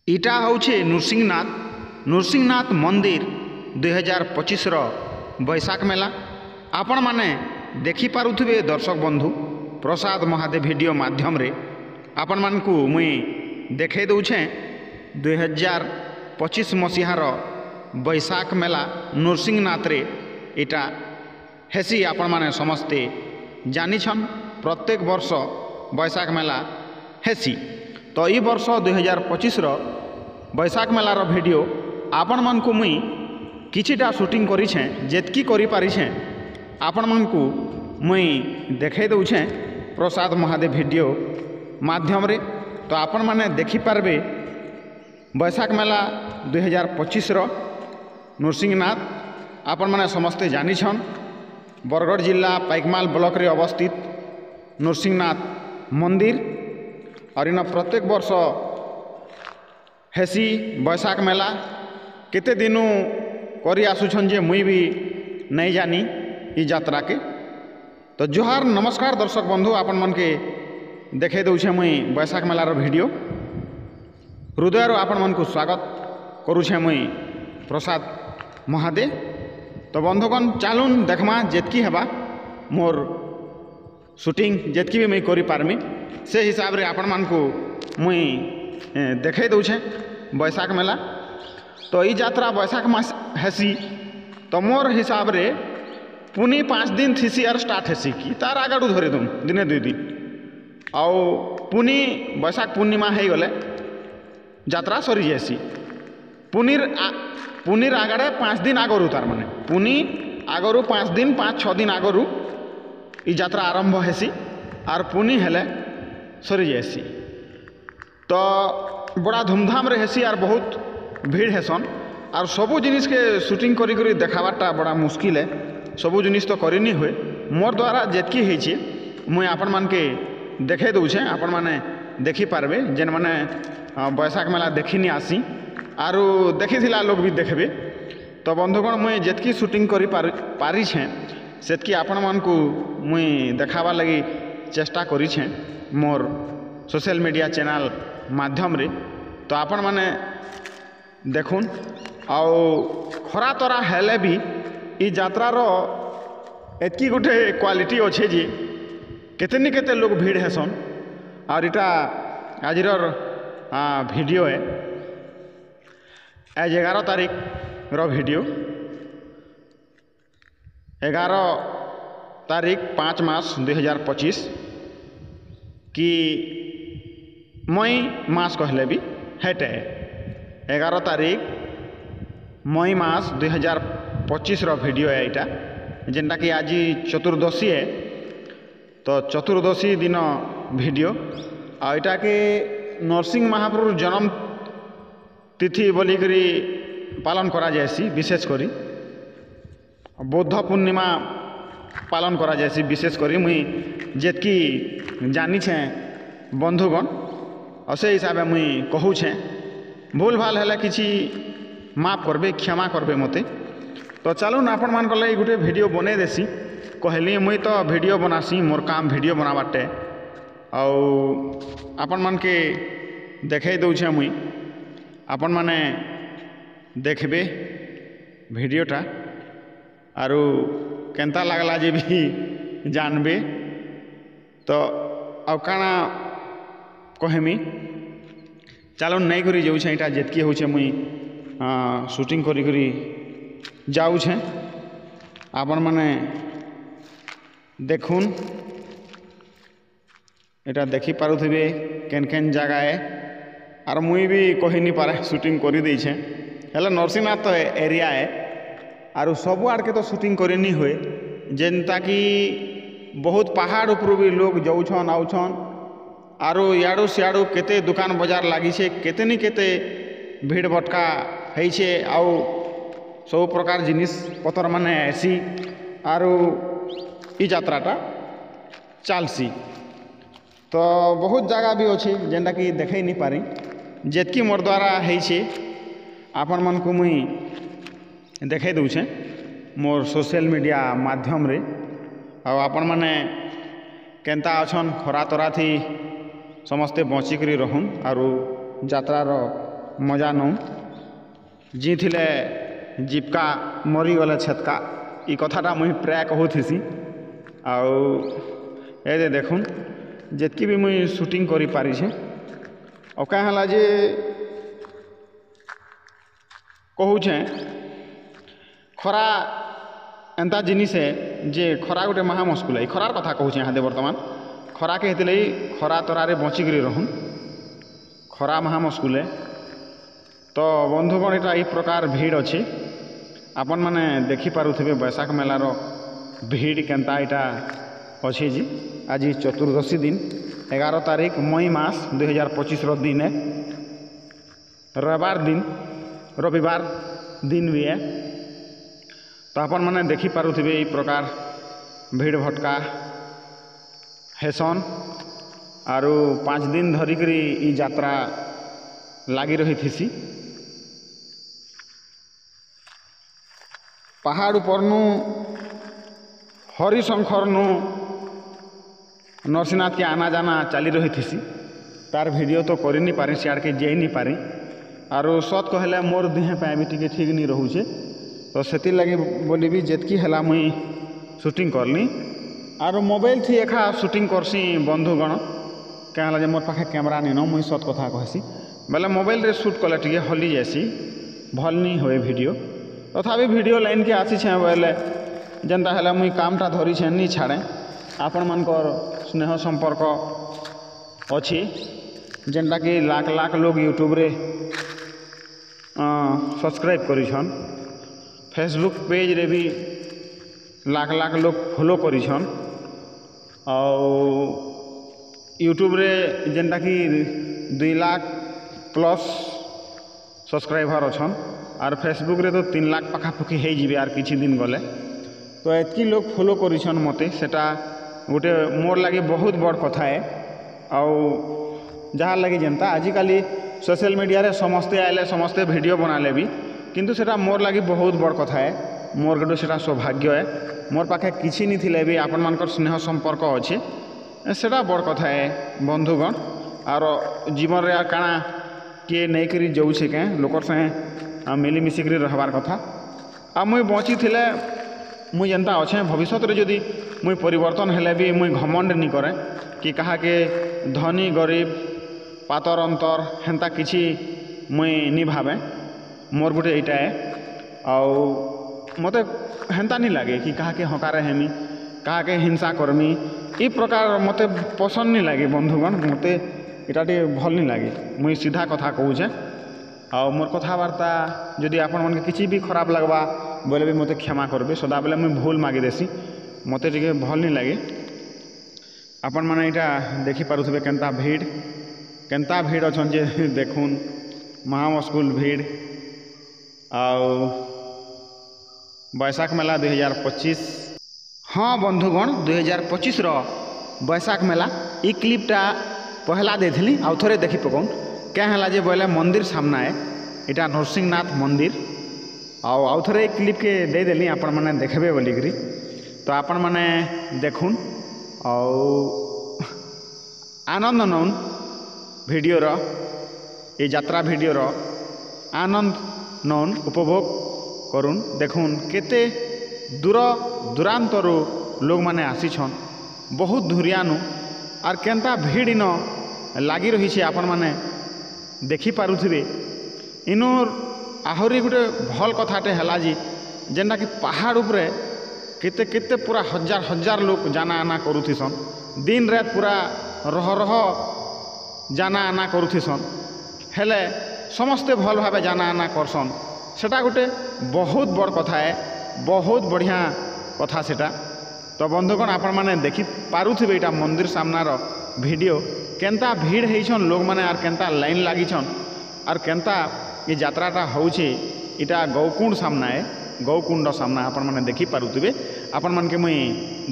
इटा होचे नृसिंहनाथ मंदिर 2025 बैशाख मेला। आपण माने देखि पारुथिबे दर्शक बंधु प्रसाद महादेव वीडियो माध्यम रे आपण मानकु मुई देखे दउछे 2025 मसीहार बैशाख मेला नृसिंहनाथ रे इटा हेसी। आपण माने समस्ते जानिछन प्रत्येक वर्ष बैशाख मेला हेसी। तो ई वर्ष 2025 बैशाख मेलार वीडियो आपण मानकु मुई किछिटा शूटिंग करिछे, जेतकी करि पारिछे आपण मानकु मुई देखे दउछे प्रसाद महादेव वीडियो माध्यम रे। तो आपण माने देखि पारबे बैशाख मेला 2025 नृसिंहनाथ। आपण माने समस्ते जानिछन बरगढ़ जिला पाइकमाल ब्लॉक रे अवस्थित नृसिंहनाथ मंदिर। और इन प्रत्येक वर्ष हेसी बैशाख मेला केते दिनू करी आसुछन जे मुई भी नहीं जानी ई यात्रा के। तो जोहार नमस्कार दर्शक बंधु, आपण मन के देखे दउछे मुई बैशाख मेलार वीडियो। हृदय आपण मन को स्वागत करुछे मुई प्रसाद महादेव। तो बंधुगण चालून देखमा जेतकी हेबा मोर शूटिंग जेतकी भी मुई करि पारमी से हिसाब रे आपण मान को मुई देखे दउछे बैशाख मेला। तो ई यात्रा बैशाख मास हेसी। तो मोर हिसाब रे पुनी 5 दिन थीसी आर स्टार्ट हेसी कि तार आगाड़ू धरि दूँ दिने 2 दिन आउ पुनी बैशाख पूर्णिमा हो गले यात्रा सरी जासी। पुनीर आगड़े 5 दिन आगरू तार माने पुनी आगरू 5 दिन 5-6 दिन आगरू ई यात्रा आरंभ हेसी आर पुनी हेले सरी जासी। तो बड़ा धूमधाम रे हेसी आर बहुत भीड़ हेसन। आर सबू जिनिस के शूटिंग करी करी देखाबाटा बड़ा मुश्किल है। सबू जिनिस तो करी नहीं हुए। मोर द्वारा जेतकी होइछे मुई आपण मान के देखे दउछे, आपण माने देखि पारबे जेन माने बैशाख मेला देखि नि आसी आरु देखिथिला लोग भी देखबे। तो बंधुगण मुई जेतकी शूटिंग करी पारिछे सेतकी आपण मान को मुई देखाबा लगी चेष्टा करिछे मोर सोशल मीडिया चैनल माध्यम रे। तो आपण माने देखुन आउ खरा तरा हेले भी ई यात्रार एतकी गोटे क्वालिटी अच्छे जे केते केते लोग भीड़ हेसन। और इटा आजिर वीडियो है आज 11 तारीख रो वीडियो 11 तारीख 5 मास 2025 कि मई मास कहले भी हेटे 11 तारीख मई मास 2025 रो वीडियो है इटा, जेनटा कि आज चतुर्दशी है। तो चतुर्दशी दिन वीडियो आ इटा के नरसिंह महाप्रभु जन्म तिथि बोली करी पालन करा जायसी। विशेष करी बौद्ध पूर्णिमा पालन करा जायसी। विशेष करी मुई जेतकी जानी छे बंधुगण और से हिसाब से मुई कहूछे भूल भाल है किसी माफ करबे क्षमा करबे मते। तो चलून आपण मान लगे गोटे वीडियो बने देसी कहली मुई तो वीडियो बनासी मोर काम वीडियो बनाबाटे आउ आपण मान के देखे दउछे मुई आपण माने देखबे वीडियोटा आरु केंता लागला जे भी जानबे। तो आउ काना कहमी चलून नहीं करी जाऊे इटा जेतकी होचे मुई शूटिंग करी करी जाऊे। आपण माने देखुन इटा देखि पारुथिबे केन केन जगह है आर मुई भी कही नहीं पारे शूटिंग करी देछे। हेले नरसिंहनाथ तो एरिया है आरु सब आड़ के तो शूटिंग करी नहीं हुए जेनता कि बहुत पहाड़ ऊपर भी लोग जाऊछन आउछन आरु याडू सियाडू केते दुकान बाजार लगी छे केते नि केते भीड़ भटका है छे आउ सब प्रकार जिनिस पतर माने ऐसी आरु ई यात्राटा चलसी। तो बहुत जगह भी अच्छे जेनटा कि देखे नहीं पारी जेतकी मोर द्वारा है आपण मन को मुई देखे दउछे मोर सोशल मीडिया माध्यम रे। आ आपण माने केंता अछन खरा तरा थी समस्ते बचिक रहन आरु यात्रार मजा नौ जी थिले जीविका मरीगले छेतका ई कथाटा मुई प्राय कहूथी आउ ए देखुन जितकी भी मुई शूटिंग करी पारी छे और क्या है जे कहूछे खरा एंता जिनिस है जे खरा गोटे महा मुस्किल है खरार कथा कहूँ यहाँ बर्तमान खरा के हेतु खरा तरारे बचिक रहूँ खरा महा मुस्किल है तो बंधुगण यहाँ ये प्रकार भीड़ अच्छे आपण मैंने देखिपे बैशाख मेलार भीड़ केन्ता यहाँ अच्छे जी आज चतुर्दशी दिन 11 तारीख मई मास 2025 दिन है रविवार दिन भी है तो आपण मैंने देखिपे ये प्रकार भीड़ भटका हेसन आरु 5 दिन धरिकी ई यात्रा लगी रही थी पहाड़ ऊपर हरिशंकर नरसिंहनाथ के आना जाना चली रही थी तार वीडियो तो कर नहीं पारी सियाड़ के जाई नहीं पारी आर सत कहले मोर देह पे भी टी ठीक नहीं रोचे तो से लगे बोली भी जितकी है मुई शूटिंग करनी आर मोबाइल थी एखा शूटिंग करसी बंधुगण क्या जे मोर पाखे कैमरा नहीं न मुई सत कथा कहसी बेले मोबाइल रे शूट कले टी हली जासी भल नहीं हुए वीडियो तथापि वीडियो लाइन के आसी बोले जेनता है मुई कामटा धरी छे नहीं छाड़े आपण मानकर स्नेह संपर्क अच्छी जेनटा कि लाख लाख लोग यूट्यूब रे सब्सक्राइब करिछन फेसबुक पेज रे भी लाख लाख लोग फॉलो करिछन और यूट्यूब रे जेनटा कि 2 लाख प्लस सब्सक्राइबर अच्छन और फेसबुक रे तो 3 लाख पाखापाखि हो जी आर किछि दिन गले तो एतकी लोग फॉलो करिछन मते सेटा गोटे मोर लगे बहुत बड़ कथा है आउ जहाँ लगे जनता आजिकल सोशल मीडिया रे समस्ते आए समस्ते वीडियो बनाले भी किंतु सेटा मोर लगे बहुत बड़ कथा है मोर गोटे सेटा सौभाग्य है मोर पाखे किछि नहीं थिले भी आपण मानकर स्नेह संपर्क अच्छे सेटा बड़ कथा है बंधुगण और जीवन रे काना किए नहीं करी जाऊे क्या लोकर संगे मिलीमिशिक रहबार कथा आ मुई बची थिले मुई जेनता अच्छे भविष्य रे जदि मुई परिवर्तन हेले भी मुई घमंड नहीं करे कि कहा के धनी गरीब पातर अंतर हेन्ता किछि मुई नहीं भावे मोर गुटे एटा है आउ मते हेन्ता नहीं लगे कि कहा के हकारे हेमी कहा के हिंसा करमी ई प्रकार मते पसंद नहीं लगे बंधुगण मते इटा टे भल नहीं लगे मुई सीधा कथा कहूचे आ मोर कथबार्ता जदि आपण मन के किसी भी खराब लगवा बोले भी मते क्षमा करबे सदा बेले मुई भूल मागी देसी मते टिके भल नहीं लगे आपण माने इटा देखि पारुथबे केनता भीड़ अछन जे देखुन महामुस्कुल भीड़ आउ बैशाख मेला 2025 हाँ बंधुगण 2025 रो बैशाख मेला ई क्लिपटा पहला देथिली आउ थोड़े देखि पकौन क्या है जे बोले मंदिर सामना है इटा नरसिंहनाथ मंदिर आउ थोड़े क्लिप के दे देली आपण माने देखबे बोलिकरी तो आपण माने देखुन आउ आनंद नौन वीडियो रो ये यात्रा वीडियो रो आनंद नौन उपभोग करुन देखुन केते दूर दूरांतरू लोग माने आसीछन बहुत धुरियानु आर केनता भीड़ इन लगी रही है आपण माने देखि पारुथिबे इनोर आहरी गोटे भल कथाटे है जी जेनटा कि पहाड़ उपरे केते केते पूरा हजार हजार लोग जाना आना करुथिसन दिन रात पूरा रह जाना आना करुथिसन हेले समस्ते भल भावे जाना आना करसन सेटा गोटे बहुत बड़ कथा है बहुत बढ़िया कथा सेटा तो बंधुगण आपण माने देखि पारुथिबे एटा मंदिर सामनार वीडियो केनता भीड़ होइछन लोग माने आर केनता लाइन लागिछन आर केनता ये यात्राटा होउछे इटा गौकुंड सामना है गौकुंड सामना आपण माने देखि पारुथिबे आपण मन के मुई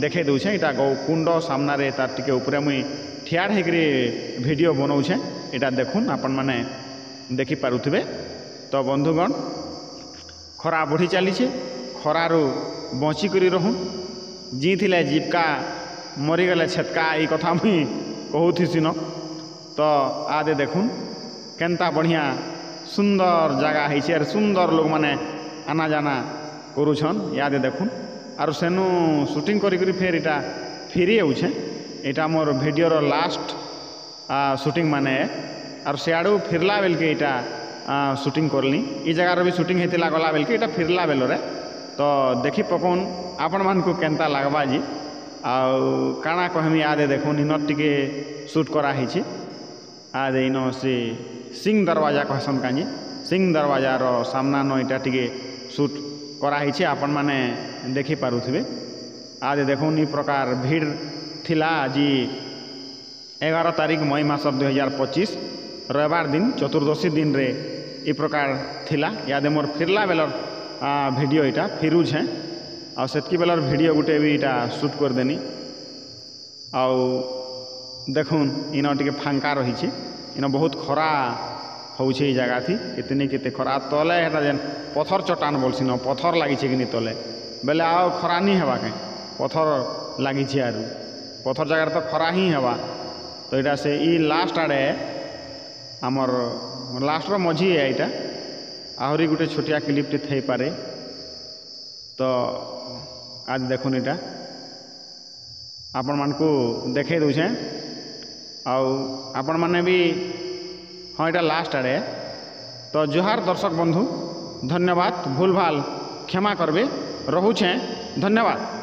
देखे दउछे इटा गौकुंड सामना रे तार टिके ऊपरे मुई ठियार हेकरी वीडियो बनाउछे इटा देखुन आपण माने देखि पारुथिबे तो बंधुगण खरा बढ़ी चलीछे खरारू बची करी रहूँ जी थिले जीविका मरीगले छेतका ये कथा मुई कहूथी सिन तो आदे देखुन केनता बढ़िया सुंदर जगह है और सुंदर लोग माने आना जाना करुछन याद देखुन आर सेनु शूटिंग करी फेर इटा फिरी आउछे इटा मोर वीडियोर लास्ट शूटिंग माने आर सियाड़ू फिरला बेल के इटा शूटिंग करली ई जगार भी शूटिंग होता गला बेल के इटा फिरला बेलरे तो देखी पकौन आपण मान को केनता लगवा जी आउ काଣା कहमी आदे देखुन इनर टिके शूट करा हिची आदे इन से सिंह दरवाजा कहसन काजी सिंह दरवाजार सामना न इटा टिके शूट करा हिची आपण माने देखि पारुथिबे आदे देखुन ई प्रकार भीड़ थिला जी 11 तारीख मई मास 2025 रविवार दिन चतुर्दशी दिन रे ई प्रकार थिला यादे मोर फिरला बेलर वीडियो इटा फिरुज है आ सेतकी बेलर वीडियो गुटे भी इटा शूट कर देनी आउ देखुन इन टिके फांका रही इन बहुत खरा होउछे ई जगह थी कितनी केते खरा तले हेटा जेन पत्थर चट्टान बोलसी न पत्थर लागी कि नहीं तले बेले आओ खरा नहीं हेबा के पत्थर लागी आरु पत्थर जगह तो खरा ही हेबा तो यहाँ से ई लास्ट आड़े आमर लास्ट मझी है यहाँ आहरी गोटे छोटिया क्लिपटे थी पारे तो आज देखुन इटा आपण मान को देखे दूचे आपण माने भी हाँ यहाँ लास्ट आड़े तो जोहार दर्शक बंधु धन्यवाद भूल भाल क्षमा करबे रहुछे धन्यवाद।